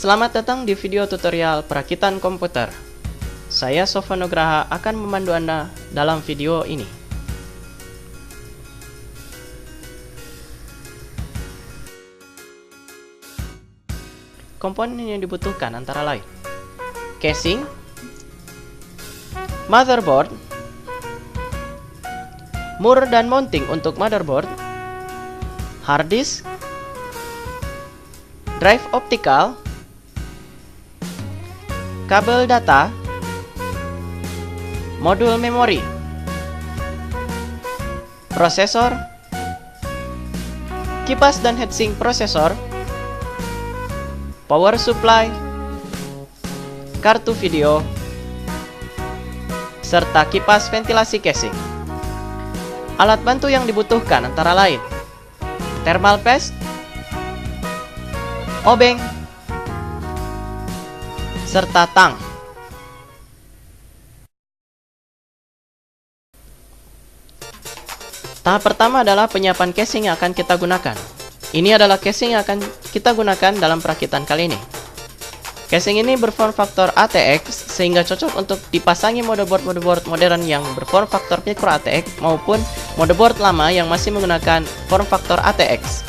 Selamat datang di video tutorial perakitan komputer. Saya Sofwan Nugraha akan memandu Anda dalam video ini. Komponen yang dibutuhkan antara lain: casing, motherboard, mur dan mounting untuk motherboard, hard disk, drive optical, kabel data, modul memori, prosesor, kipas dan heatsink prosesor, power supply, kartu video, serta kipas ventilasi casing. Alat bantu yang dibutuhkan antara lain: thermal paste, obeng, serta tang. Tahap pertama adalah penyiapan casing yang akan kita gunakan. Ini adalah casing yang akan kita gunakan dalam perakitan kali ini. Casing ini berform faktor ATX sehingga cocok untuk dipasangi motherboard modern yang berform faktor micro ATX maupun motherboard lama yang masih menggunakan form faktor ATX.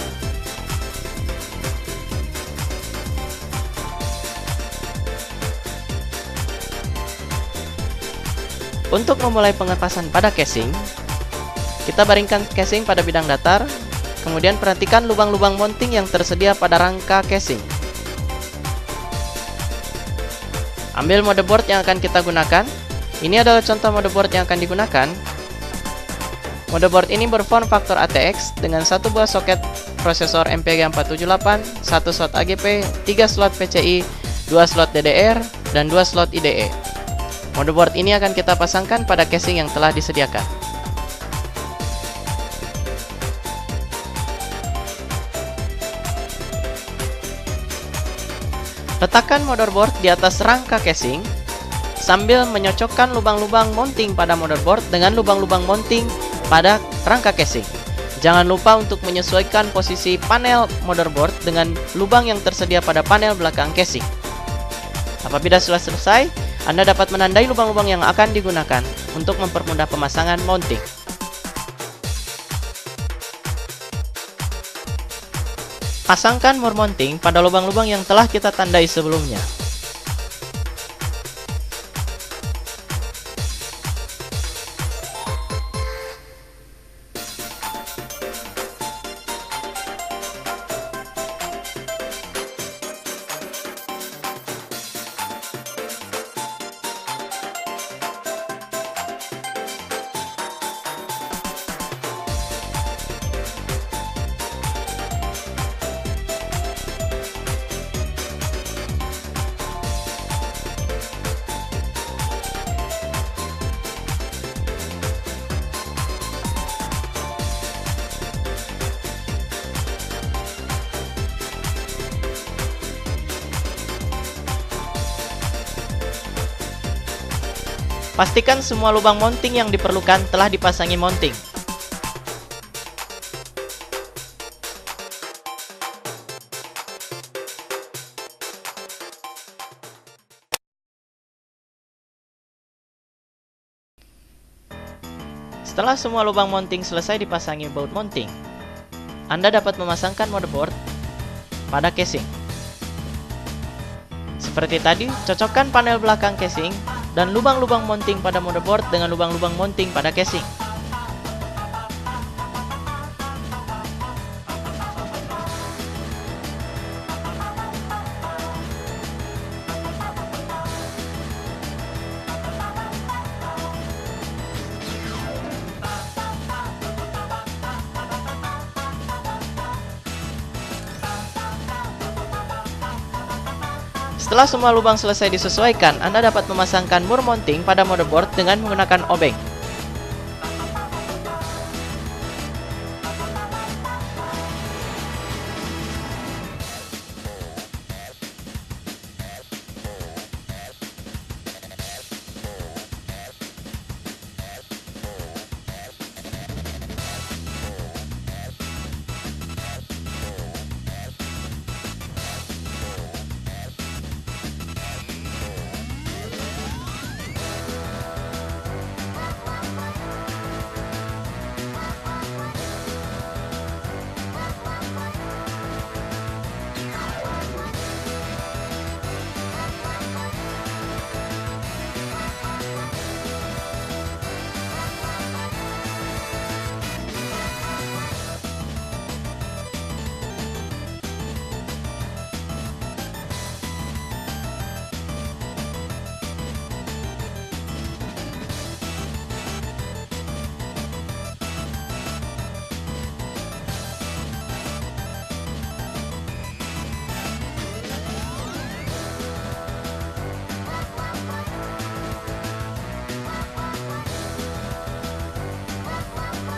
Untuk memulai pengepasan pada casing, kita baringkan casing pada bidang datar, kemudian perhatikan lubang-lubang mounting yang tersedia pada rangka casing. Ambil motherboard yang akan kita gunakan. Ini adalah contoh motherboard yang akan digunakan. Motherboard ini berform faktor ATX dengan satu buah soket prosesor MPG 478, satu slot AGP, 3 slot PCI, 2 slot DDR, dan 2 slot IDE. Motherboard ini akan kita pasangkan pada casing yang telah disediakan. Letakkan motherboard di atas rangka casing sambil menyocokkan lubang-lubang mounting pada motherboard dengan lubang-lubang mounting pada rangka casing. Jangan lupa untuk menyesuaikan posisi panel motherboard dengan lubang yang tersedia pada panel belakang casing. Apabila sudah selesai, Anda dapat menandai lubang-lubang yang akan digunakan untuk mempermudah pemasangan mounting. Pasangkan mur mounting pada lubang-lubang yang telah kita tandai sebelumnya. Pastikan semua lubang mounting yang diperlukan telah dipasangi mounting. Setelah semua lubang mounting selesai dipasangi baut mounting, Anda dapat memasangkan motherboard pada casing. Seperti tadi, cocokkan panel belakang casing dan lubang-lubang mounting pada motherboard dengan lubang-lubang mounting pada casing. Setelah semua lubang selesai disesuaikan, Anda dapat memasangkan mur mounting pada motherboard dengan menggunakan obeng.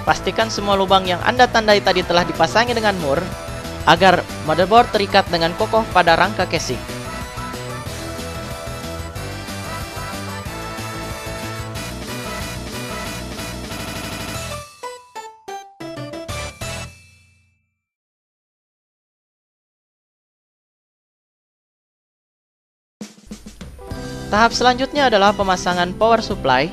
Pastikan semua lubang yang Anda tandai tadi telah dipasangi dengan mur agar motherboard terikat dengan kokoh pada rangka casing. Tahap selanjutnya adalah pemasangan power supply.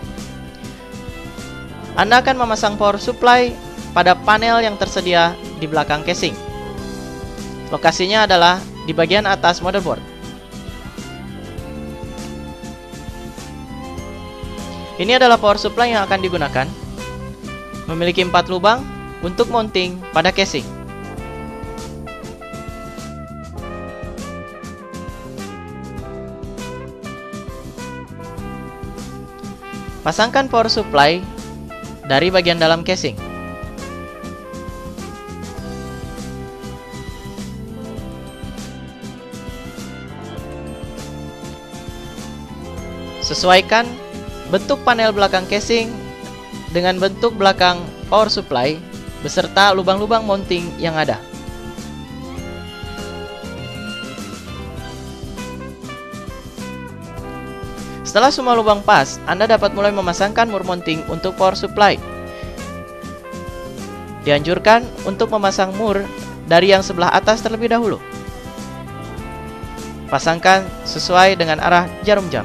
Anda akan memasang power supply pada panel yang tersedia di belakang casing. Lokasinya adalah di bagian atas motherboard. Ini adalah power supply yang akan digunakan. Memiliki 4 lubang untuk mounting pada casing. Pasangkan power supply dari bagian dalam casing. Sesuaikan bentuk panel belakang casing dengan bentuk belakang power supply beserta lubang-lubang mounting yang ada. Setelah semua lubang pas, Anda dapat mulai memasangkan mur mounting untuk power supply. Dianjurkan untuk memasang mur dari yang sebelah atas terlebih dahulu. Pasangkan sesuai dengan arah jarum jam.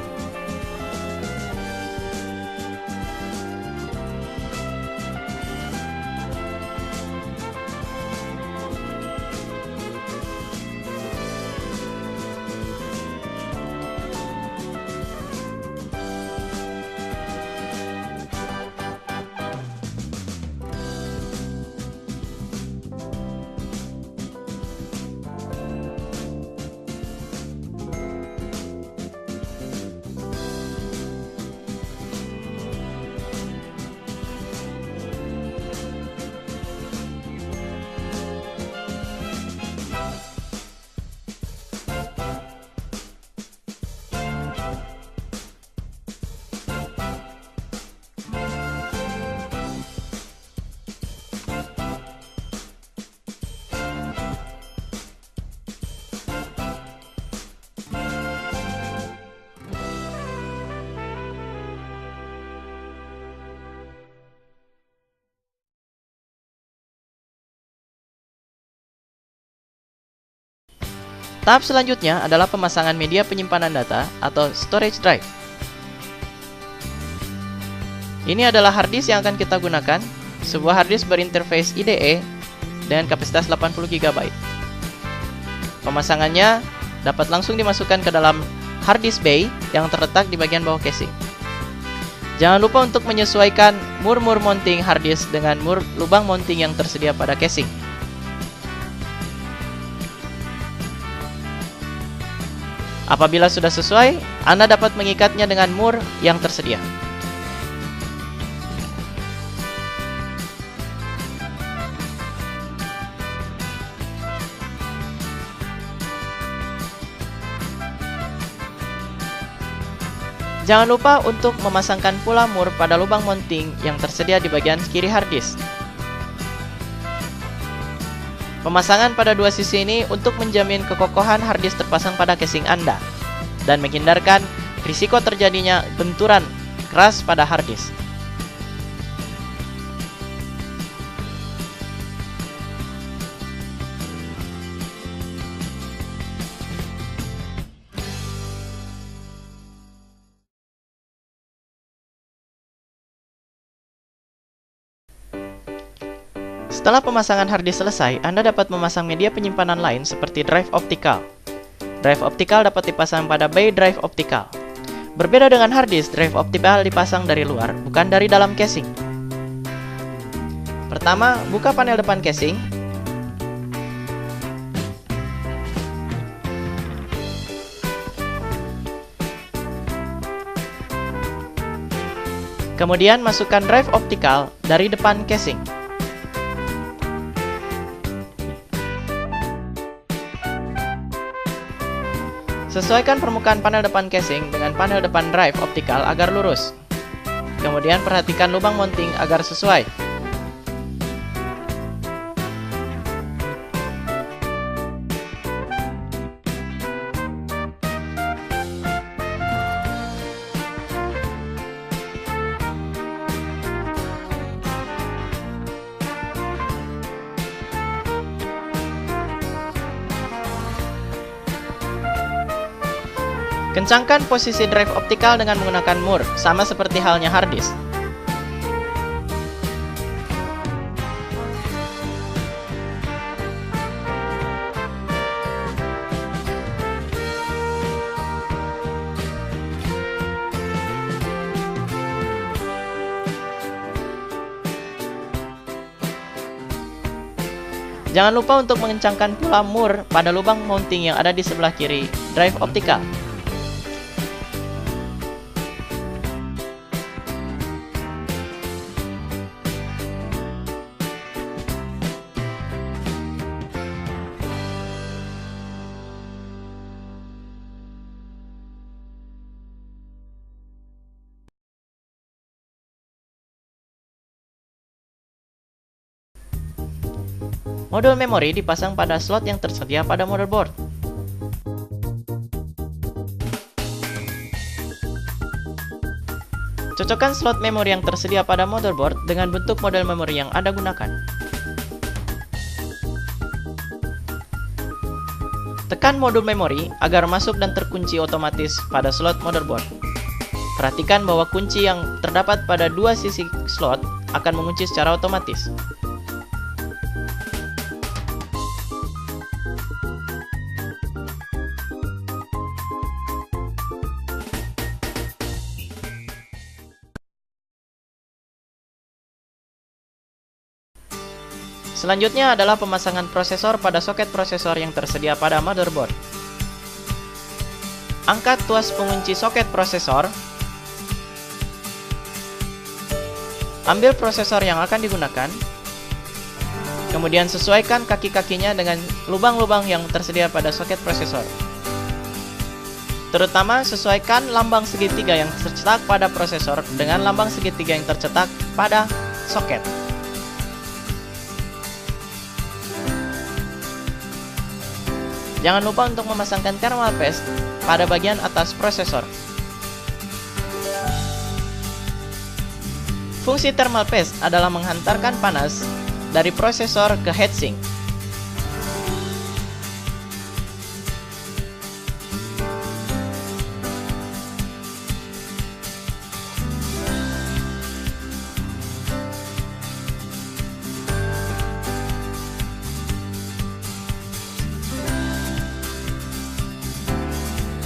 Tahap selanjutnya adalah pemasangan media penyimpanan data atau storage drive. Ini adalah hard disk yang akan kita gunakan, sebuah hard disk berinterface IDE dengan kapasitas 80 GB. Pemasangannya dapat langsung dimasukkan ke dalam hard disk bay yang terletak di bagian bawah casing. Jangan lupa untuk menyesuaikan mur-mur mounting hard disk dengan mur lubang mounting yang tersedia pada casing. Apabila sudah sesuai, Anda dapat mengikatnya dengan mur yang tersedia. Jangan lupa untuk memasangkan pula mur pada lubang mounting yang tersedia di bagian kiri hard disk. Pemasangan pada dua sisi ini untuk menjamin kekokohan hard disk terpasang pada casing Anda dan menghindarkan risiko terjadinya benturan keras pada hard disk. Setelah pemasangan hard disk selesai, Anda dapat memasang media penyimpanan lain seperti drive optical. Drive optical dapat dipasang pada bay drive optical. Berbeda dengan hard disk, drive optical dipasang dari luar, bukan dari dalam casing. Pertama, buka panel depan casing. Kemudian masukkan drive optical dari depan casing. Sesuaikan permukaan panel depan casing dengan panel depan drive optical agar lurus. Kemudian perhatikan lubang mounting agar sesuai. Kencangkan posisi drive optikal dengan menggunakan mur, sama seperti halnya hard disk. Jangan lupa untuk mengencangkan pula mur pada lubang mounting yang ada di sebelah kiri drive optikal. Modul memori dipasang pada slot yang tersedia pada motherboard. Cocokkan slot memori yang tersedia pada motherboard dengan bentuk model memori yang Anda gunakan. Tekan modul memori agar masuk dan terkunci otomatis pada slot motherboard. Perhatikan bahwa kunci yang terdapat pada dua sisi slot akan mengunci secara otomatis. Selanjutnya adalah pemasangan prosesor pada soket prosesor yang tersedia pada motherboard. Angkat tuas pengunci soket prosesor. Ambil prosesor yang akan digunakan. Kemudian sesuaikan kaki-kakinya dengan lubang-lubang yang tersedia pada soket prosesor. Terutama sesuaikan lambang segitiga yang tercetak pada prosesor dengan lambang segitiga yang tercetak pada soket. Jangan lupa untuk memasangkan thermal paste pada bagian atas prosesor. Fungsi thermal paste adalah menghantarkan panas dari prosesor ke heatsink.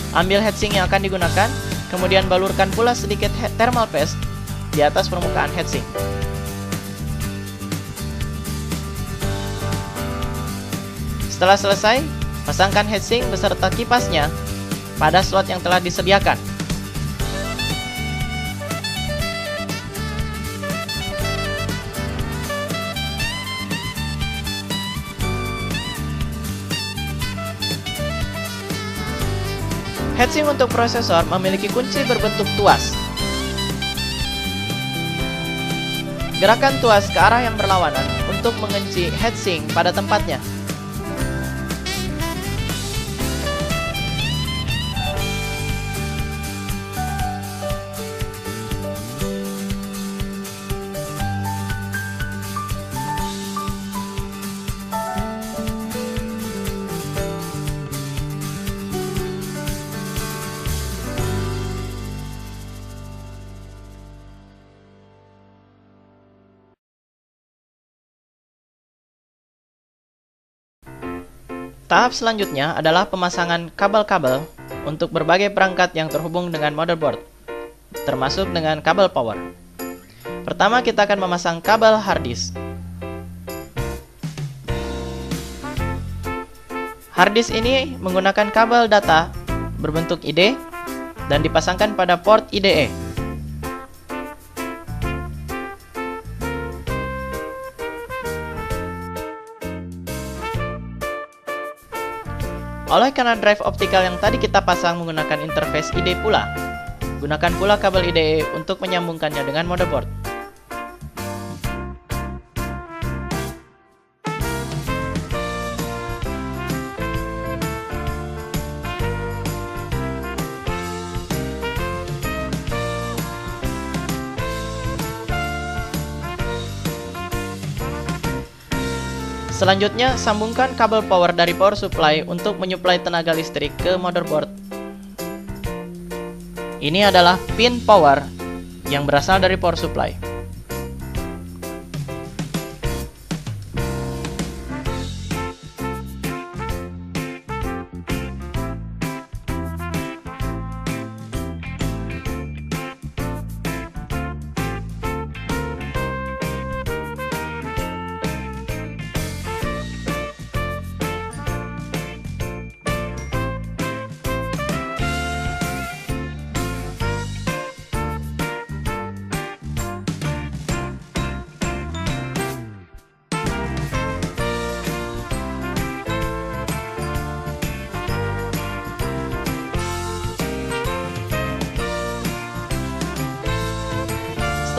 Ambil heatsink yang akan digunakan, kemudian balurkan pula sedikit thermal paste di atas permukaan heatsink. Setelah selesai, pasangkan heatsink beserta kipasnya pada slot yang telah disediakan. Heatsink untuk prosesor memiliki kunci berbentuk tuas. Gerakan tuas ke arah yang berlawanan untuk mengunci heatsink pada tempatnya. Tahap selanjutnya adalah pemasangan kabel-kabel untuk berbagai perangkat yang terhubung dengan motherboard, termasuk dengan kabel power. Pertama, kita akan memasang kabel hard disk. Hard disk ini menggunakan kabel data berbentuk ID dan dipasangkan pada port IDE. Oleh karena drive optikal yang tadi kita pasang menggunakan interface IDE pula, gunakan pula kabel IDE untuk menyambungkannya dengan motherboard. Selanjutnya, sambungkan kabel power dari power supply untuk menyuplai tenaga listrik ke motherboard. Ini adalah pin power yang berasal dari power supply.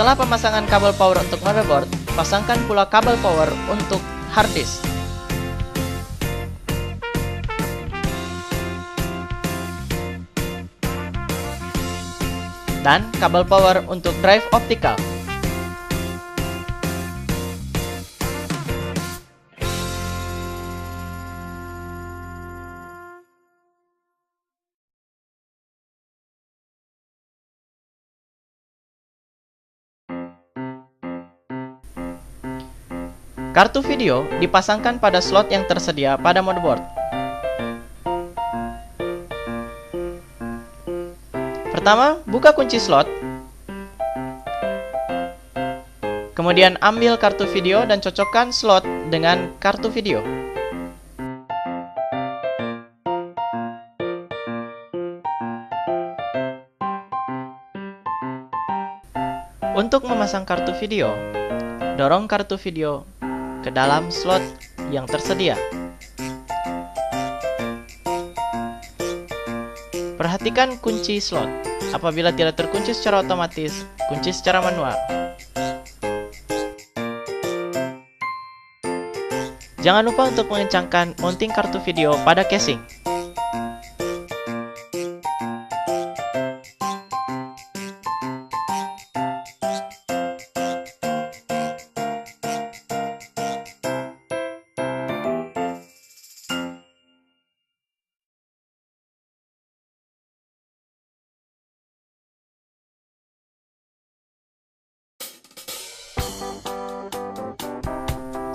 Setelah pemasangan kabel power untuk motherboard, pasangkan pula kabel power untuk hard disk. Dan kabel power untuk drive optical. Kartu video dipasangkan pada slot yang tersedia pada motherboard. Pertama, buka kunci slot. Kemudian ambil kartu video dan cocokkan slot dengan kartu video. Untuk memasang kartu video, dorong kartu video ke dalam slot yang tersedia. Perhatikan kunci slot. Apabila tidak terkunci secara otomatis, kunci secara manual. Jangan lupa untuk mengencangkan mounting kartu video pada casing.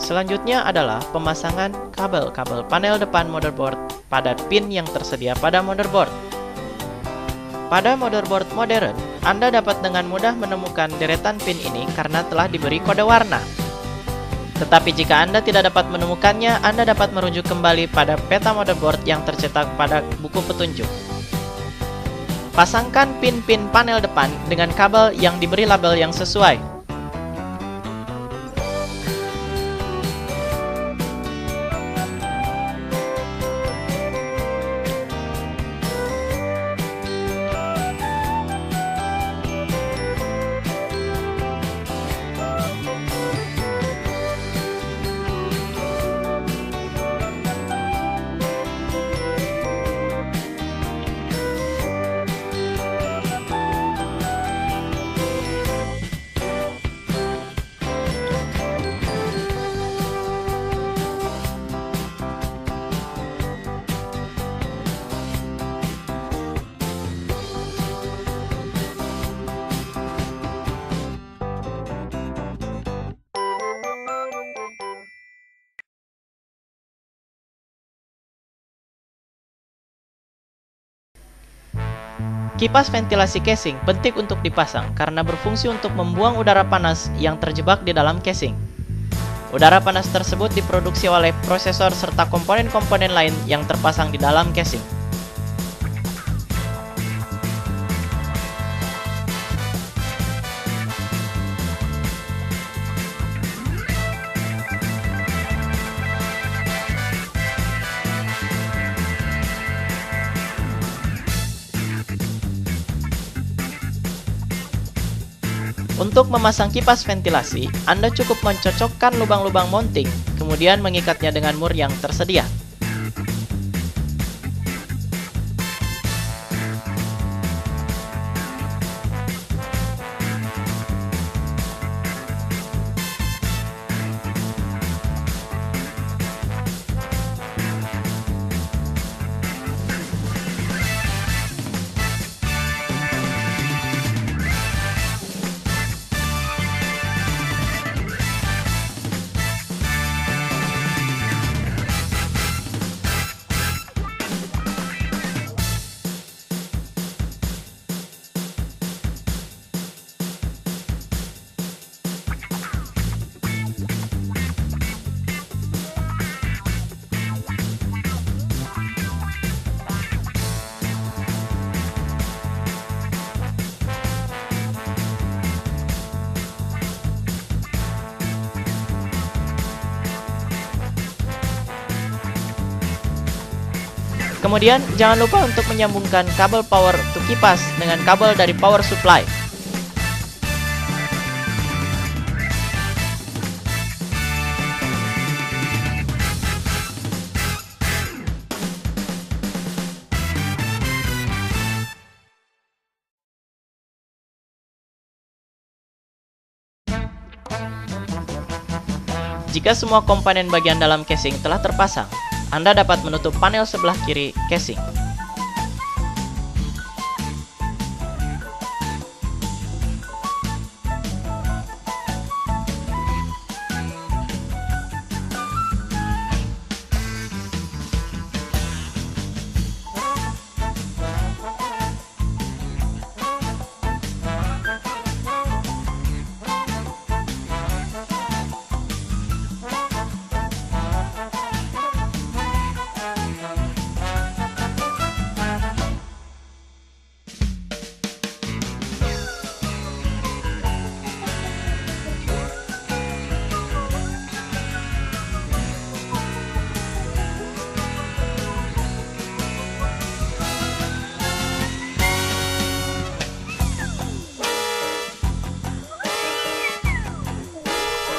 Selanjutnya adalah pemasangan kabel-kabel panel depan motherboard pada pin yang tersedia pada motherboard. Pada motherboard modern, Anda dapat dengan mudah menemukan deretan pin ini karena telah diberi kode warna. Tetapi jika Anda tidak dapat menemukannya, Anda dapat merujuk kembali pada peta motherboard yang tercetak pada buku petunjuk. Pasangkan pin-pin panel depan dengan kabel yang diberi label yang sesuai. Kipas ventilasi casing penting untuk dipasang karena berfungsi untuk membuang udara panas yang terjebak di dalam casing. Udara panas tersebut diproduksi oleh prosesor serta komponen-komponen lain yang terpasang di dalam casing. Untuk memasang kipas ventilasi, Anda cukup mencocokkan lubang-lubang mounting, kemudian mengikatnya dengan mur yang tersedia. Kemudian, jangan lupa untuk menyambungkan kabel power untuk kipas dengan kabel dari power supply. Jika semua komponen bagian dalam casing telah terpasang, Anda dapat menutup panel sebelah kiri casing.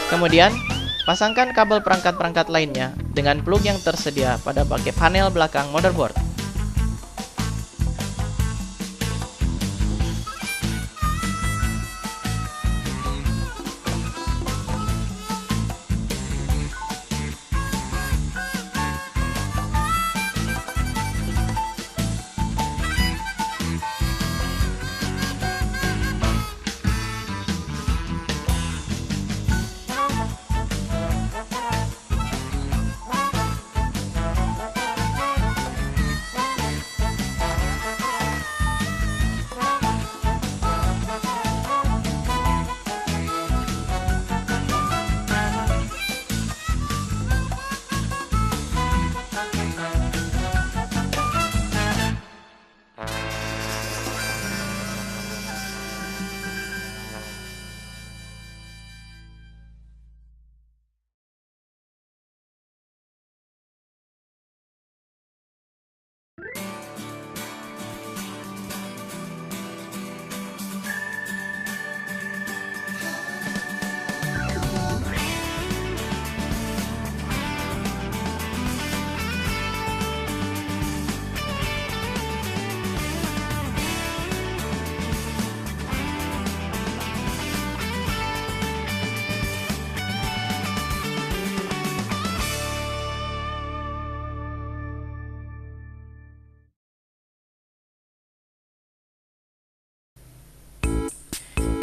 Kemudian, pasangkan kabel perangkat-perangkat lainnya dengan plug yang tersedia pada bagian panel belakang motherboard.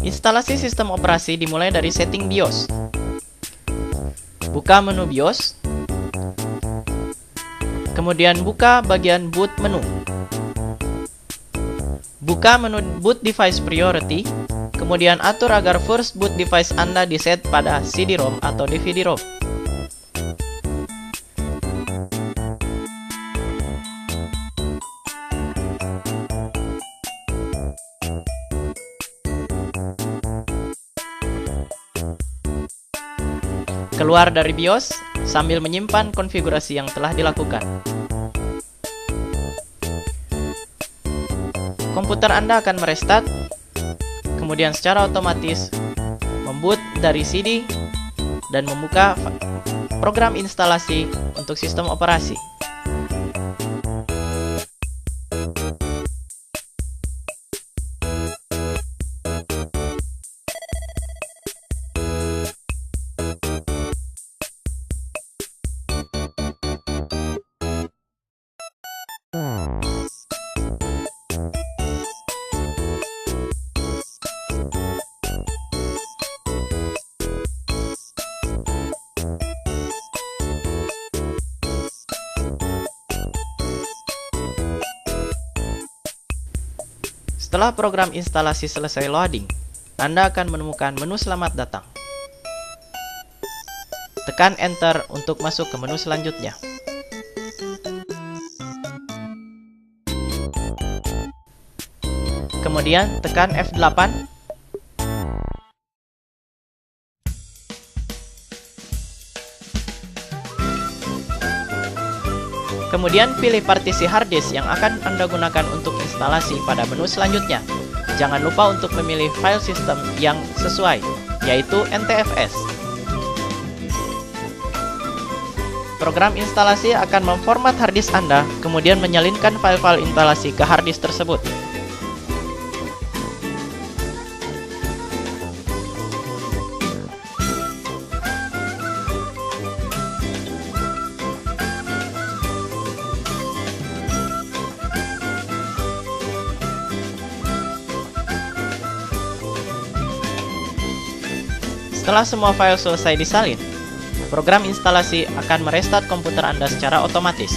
Instalasi sistem operasi dimulai dari setting BIOS. Buka menu BIOS. Kemudian buka bagian boot menu. Buka menu boot device priority. Kemudian atur agar first boot device Anda diset pada CD-ROM atau DVD-ROM. Keluar dari BIOS sambil menyimpan konfigurasi yang telah dilakukan. Komputer Anda akan merestart, kemudian secara otomatis memboot dari CD dan membuka program instalasi untuk sistem operasi. Setelah program instalasi selesai loading, Anda akan menemukan menu selamat datang. Tekan Enter untuk masuk ke menu selanjutnya. Kemudian tekan F8. Kemudian pilih partisi hard disk yang akan Anda gunakan untuk instalasi pada menu selanjutnya. Jangan lupa untuk memilih file system yang sesuai, yaitu NTFS. Program instalasi akan memformat hard disk Anda, kemudian menyalinkan file-file instalasi ke hard disk tersebut. Setelah semua file selesai disalin, program instalasi akan merestart komputer Anda secara otomatis.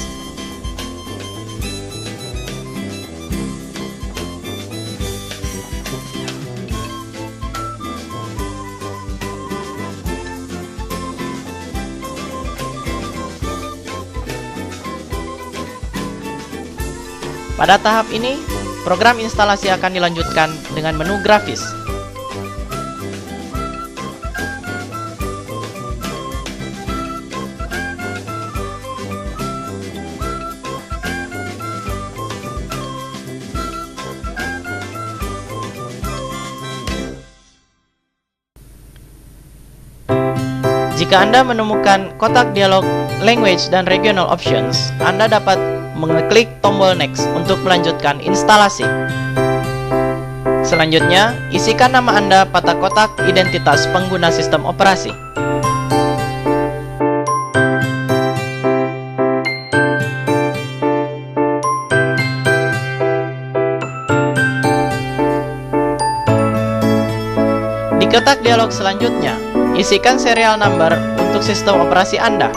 Pada tahap ini, program instalasi akan dilanjutkan dengan menu grafis. Jika Anda menemukan kotak dialog Language dan Regional Options, Anda dapat mengeklik tombol Next untuk melanjutkan instalasi. Selanjutnya, isikan nama Anda pada kotak identitas pengguna sistem operasi. Di kotak dialog selanjutnya, isikan serial number untuk sistem operasi Anda.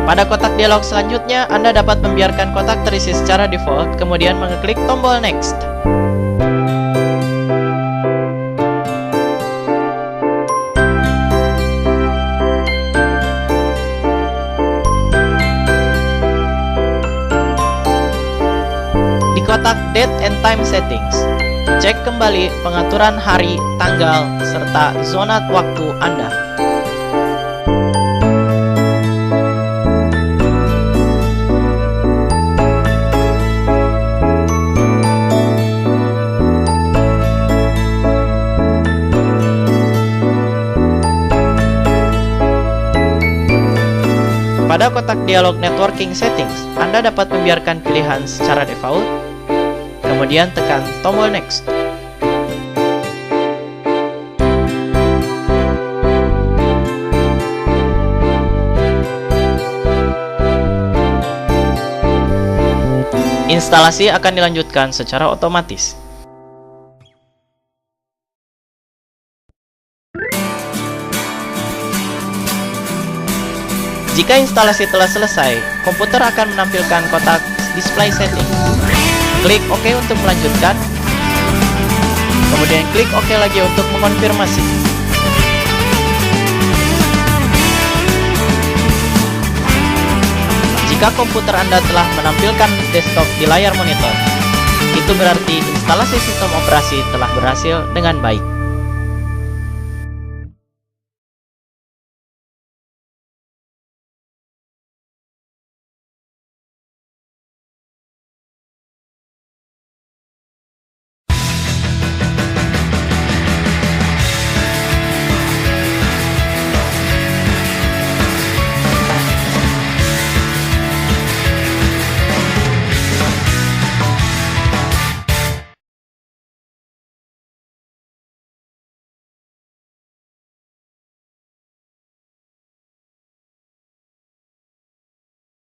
Pada kotak dialog selanjutnya, Anda dapat membiarkan kotak terisi secara default, kemudian mengeklik tombol Next. Kotak Date and Time Settings, cek kembali pengaturan hari, tanggal, serta zona waktu Anda. Pada kotak dialog Networking Settings, Anda dapat membiarkan pilihan secara default, kemudian tekan tombol Next. Instalasi akan dilanjutkan secara otomatis. Jika instalasi telah selesai, komputer akan menampilkan kotak Display Setting. Klik OK untuk melanjutkan, kemudian klik OK lagi untuk mengonfirmasi. Jika komputer Anda telah menampilkan desktop di layar monitor, itu berarti instalasi sistem operasi telah berhasil dengan baik.